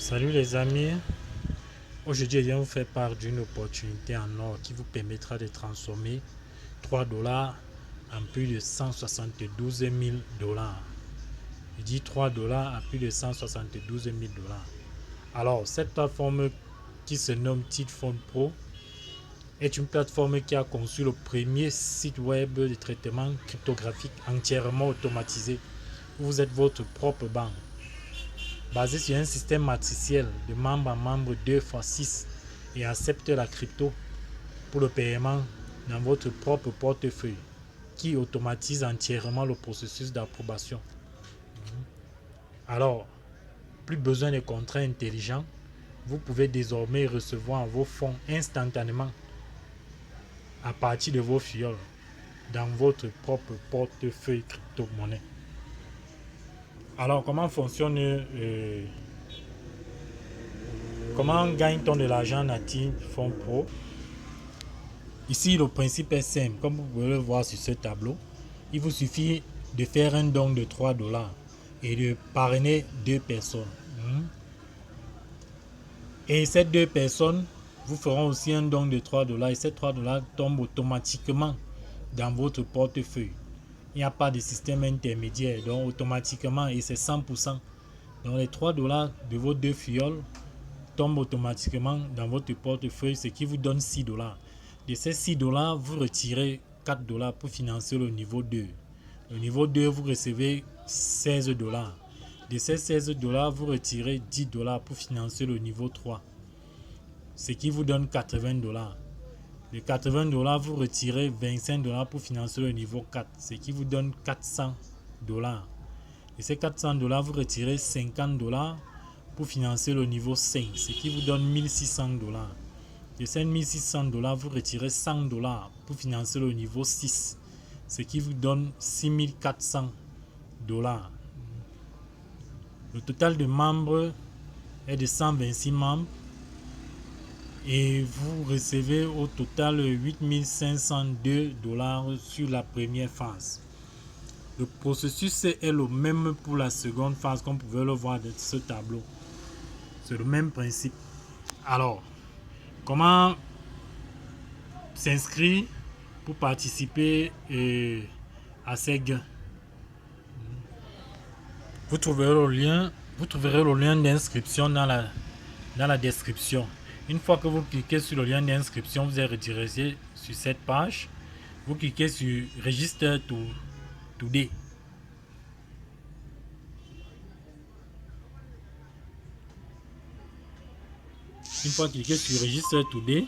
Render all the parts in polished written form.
Salut les amis, aujourd'hui je viens vous faire part d'une opportunité en or qui vous permettra de transformer 3 dollars en plus de 172 000 dollars. Je dis 3 dollars à plus de 172 000 dollars. Alors cette plateforme qui se nomme Titphone Pro est une plateforme qui a conçu le premier site web de traitement cryptographique entièrement automatisé. Vous êtes votre propre banque. Basé sur un système matriciel de membre en membre 2x6 et accepte la crypto pour le paiement dans votre propre portefeuille qui automatise entièrement le processus d'approbation. Alors, plus besoin de contrats intelligents, vous pouvez désormais recevoir vos fonds instantanément à partir de vos fioles dans votre propre portefeuille crypto-monnaie. Alors, comment fonctionne comment gagne-t-on de l'argent natif Fonds Pro? Ici, le principe est simple. Comme vous pouvez le voir sur ce tableau, il vous suffit de faire un don de 3 dollars et de parrainer 2 personnes. Et ces 2 personnes vous feront aussi un don de 3 dollars et ces 3 dollars tombent automatiquement dans votre portefeuille. Il n'y a pas de système intermédiaire, donc automatiquement, et c'est 100%. Donc les 3 dollars de vos 2 fioles tombe automatiquement dans votre portefeuille, ce qui vous donne 6 dollars. De ces 6 dollars, vous retirez 4 dollars pour financer le niveau 2. Le niveau 2, vous recevez 16 dollars. De ces 16 dollars, vous retirez 10 dollars pour financer le niveau 3, ce qui vous donne 80 dollars. De 80 dollars, vous retirez 25 dollars pour financer le niveau 4, ce qui vous donne 400 dollars. De ces 400 dollars, vous retirez 50 dollars pour financer le niveau 5, ce qui vous donne 1600 dollars. De ces 1600 dollars, vous retirez 100 dollars pour financer le niveau 6, ce qui vous donne 6400 dollars. Le total de membres est de 126 membres et vous recevez au total 8502 dollars sur la première phase. Le processus est le même pour la seconde phase, comme vous pouvez le voir de ce tableau. C'est le même principe. Alors, comment s'inscrire pour participer à ces gains? Vous trouverez le lien d'inscription dans la description. Une fois que vous cliquez sur le lien d'inscription, vous êtes redirigé sur cette page. Vous cliquez sur Register Today. Une fois cliqué sur Register Today,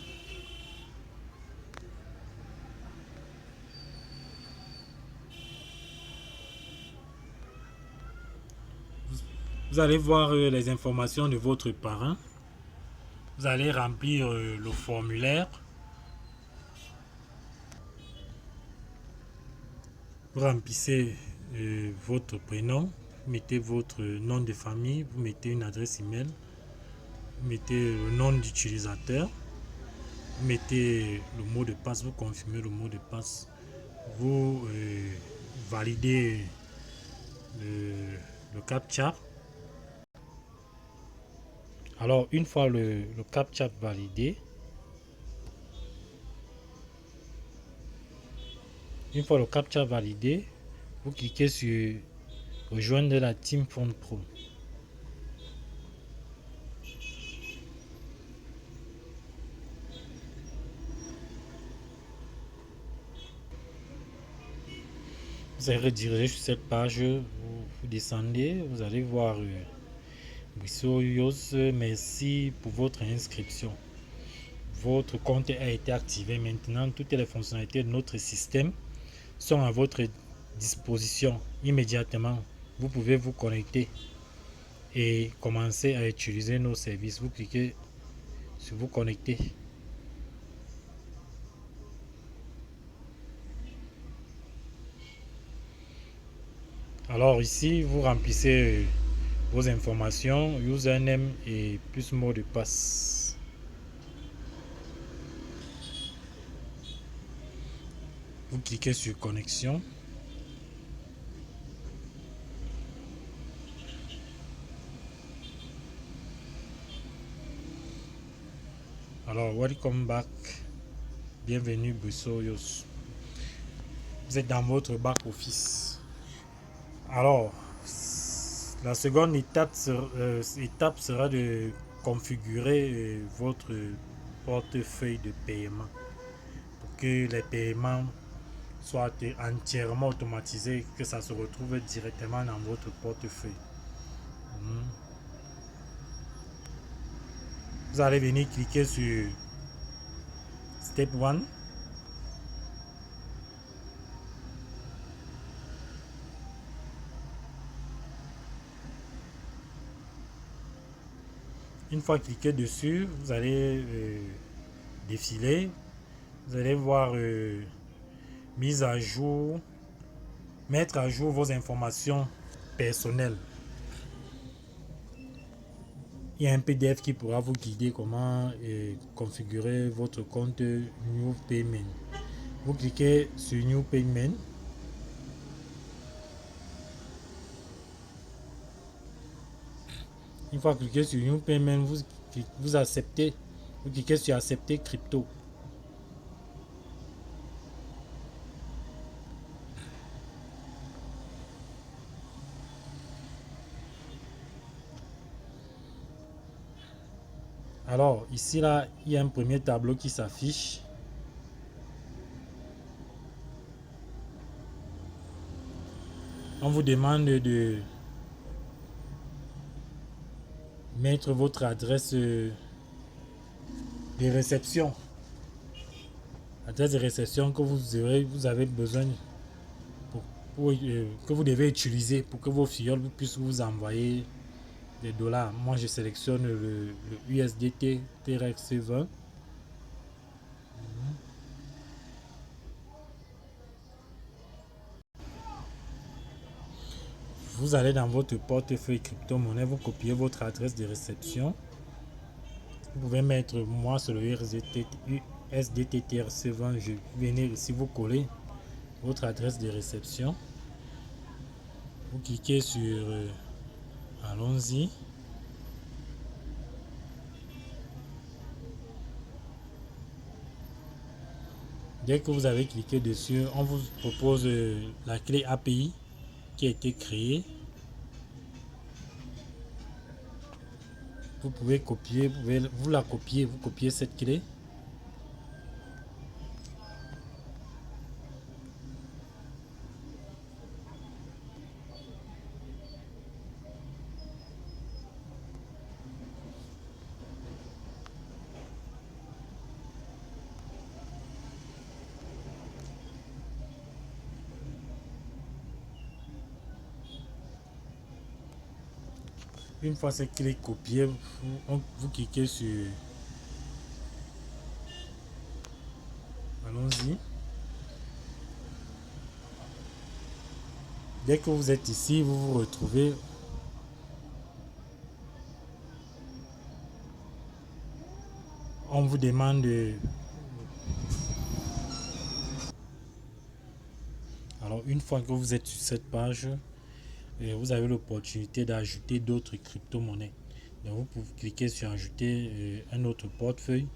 vous allez voir les informations de votre parrain. Vous allez remplir le formulaire. Vous remplissez votre prénom, vous mettez votre nom de famille, vous mettez une adresse email, vous mettez le nom d'utilisateur, vous mettez le mot de passe, vous confirmez le mot de passe, vous validez le CAPTCHA. Alors une fois le CAPTCHA validé, vous cliquez sur rejoindre la Team Phone Pro. Vous allez rediriger sur cette page, vous descendez, vous allez voir merci pour votre inscription. Votre compte a été activé. Maintenant, toutes les fonctionnalités de notre système sont à votre disposition immédiatement. Vous pouvez vous connecter et commencer à utiliser nos services. Vous cliquez sur vous connecter. Alors ici, vous remplissez vos informations, username et plus mot de passe. Vous cliquez sur connexion. Alors, welcome back. Bienvenue, Bussoyos. Vous êtes dans votre back office. Alors, la seconde étape sera de configurer votre portefeuille de paiement pour que les paiements soient entièrement automatisés, que ça se retrouve directement dans votre portefeuille. Vous allez venir cliquer sur Step 1. Une fois cliqué dessus, vous allez défiler. Vous allez voir mise à jour, mettre à jour vos informations personnelles. Il y a un PDF qui pourra vous guider comment configurer votre compte New Payment. Vous cliquez sur New Payment. Une fois cliqué sur New Payment, vous acceptez. Vous cliquez sur Accepter crypto. Alors, ici, là, il y a un premier tableau qui s'affiche. On vous demande de mettre votre adresse de réception. Adresse de réception que vous avez besoin, que vous devez utiliser pour que vos filleuls puissent vous envoyer des dollars. Moi, je sélectionne le USDT TRX20. Vous allez dans votre portefeuille crypto-monnaie, vous copiez votre adresse de réception. Vous pouvez mettre, moi, sur le USDT TRX20, je vais venir ici, vous collez votre adresse de réception. Vous cliquez sur allons-y. Dès que vous avez cliqué dessus, on vous propose la clé API qui a été créée. Vous pouvez copier, vous la copiez, vous copiez cette clé. Une fois cette clé copiée, vous cliquez sur allons-y. Dès que vous êtes ici, vous vous retrouvez. On vous demande alors une fois que vous êtes sur cette page, vous avez l'opportunité d'ajouter d'autres crypto-monnaies. Donc vous pouvez cliquer sur ajouter un autre portefeuille.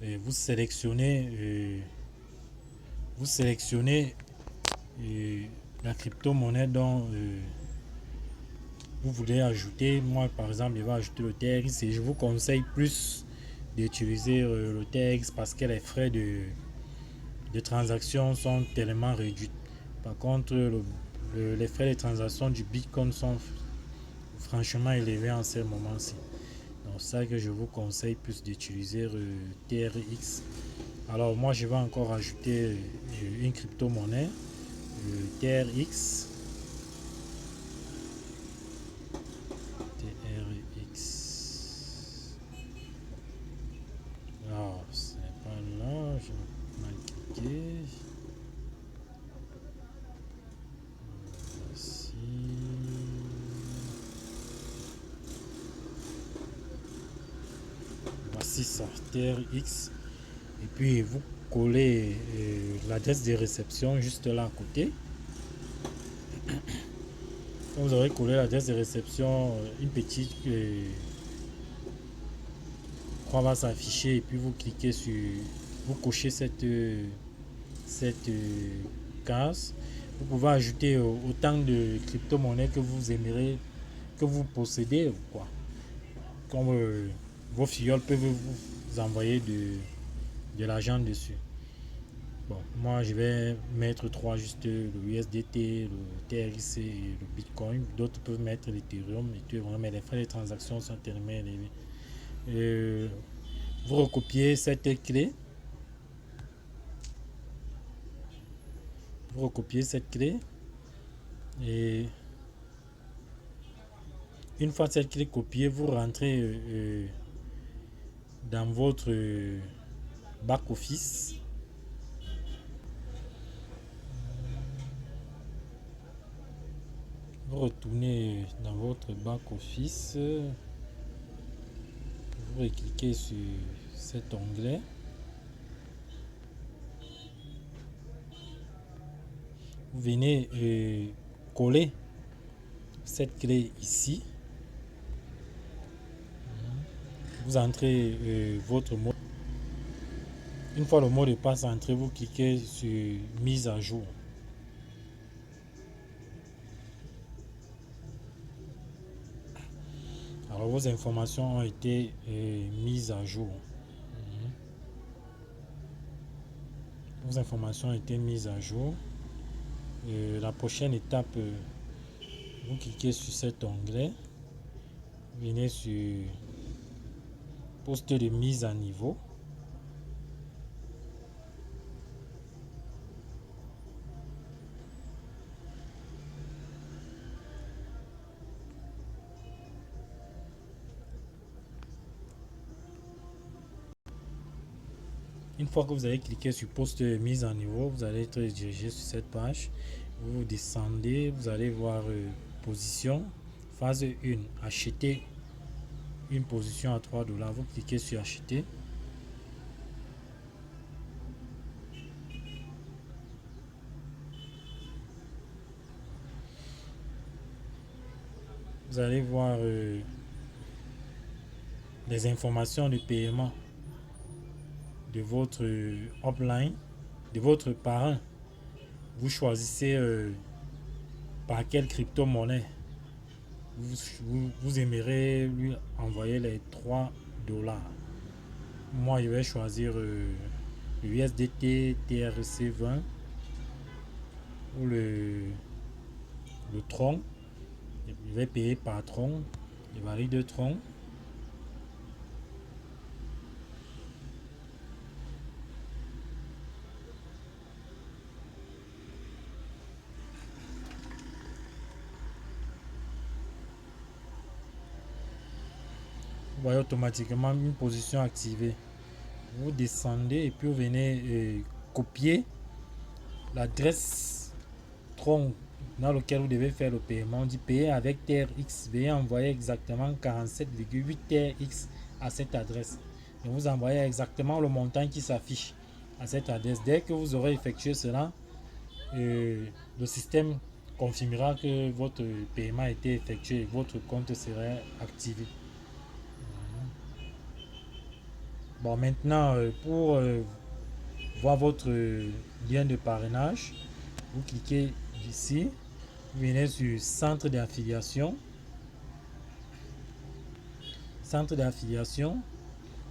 Vous sélectionnez la crypto-monnaie dont vous voulez ajouter. Moi par exemple, je vais ajouter le TRX et je vous conseille plus d'utiliser le TRX parce que les frais de transaction sont tellement réduits. Par contre, les frais de transaction du Bitcoin sont franchement élevés en ce moment-ci. Donc c'est ça que je vous conseille plus d'utiliser TRX. Alors moi je vais encore ajouter une crypto-monnaie, TRX. Alors c'est pas là, je vais mal cliquer. Voici ça, TRX. Et puis vous collez l'adresse de réception juste là à côté. Quand vous aurez collé l'adresse de réception, une petite croix va s'afficher et puis vous cliquez sur, vous cochez cette case. Vous pouvez ajouter autant de crypto-monnaies que vous aimerez, que vous possédez, quoi. Comme vos filles peuvent vous envoyer de l'argent dessus. Bon, moi je vais mettre 3 juste le USDT, le TRC et le Bitcoin. D'autres peuvent mettre l'Ethereum, mais les frais de transaction sont tellement élevés. Vous recopiez cette clé. Vous recopiez cette clé. Et une fois cette clé copiée, vous rentrez dans votre back office. Vous retournez dans votre back office. Vous cliquez sur cet onglet. Vous venez coller cette clé ici. Vous entrez votre mot. Une fois le mot de passe entré, vous cliquez sur mise à jour. Alors vos informations ont été mises à jour. Vos informations ont été mises à jour. La prochaine étape, vous cliquez sur cet onglet. Vous venez sur poste de mise à niveau. Une fois que vous avez cliqué sur poste de mise à niveau, vous allez être dirigé sur cette page. Vous descendez, vous allez voir position, phase 1, acheter une position à 3 $. Vous cliquez sur acheter. Vous allez voir les informations de paiement de votre upline, de votre parent. Vous choisissez par quelle crypto-monnaie vous aimerez lui envoyer les 3 $. Moi, je vais choisir le USDT TRC20 ou le Tron. Je vais payer par Tron, le valide de Tron. Vous voyez automatiquement une position activée. Vous descendez et puis vous venez copier l'adresse Tron dans lequel vous devez faire le paiement. On dit payer avec TRX. Veuillez envoyer exactement 47,8 TRX à cette adresse. Et vous envoyez exactement le montant qui s'affiche à cette adresse. Dès que vous aurez effectué cela, le système confirmera que votre paiement a été effectué et votre compte sera activé. Bon, maintenant, pour voir votre lien de parrainage, vous cliquez ici, vous venez sur centre d'affiliation. Centre d'affiliation,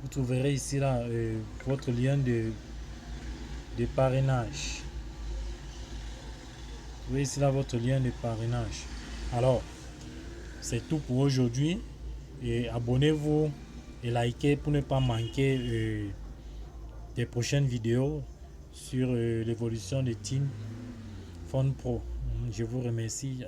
vous trouverez ici là votre lien de parrainage. Vous voyez ici là votre lien de parrainage. Alors, c'est tout pour aujourd'hui. Et abonnez-vous et likez pour ne pas manquer des prochaines vidéos sur l'évolution de Team Fund Pro. Je vous remercie.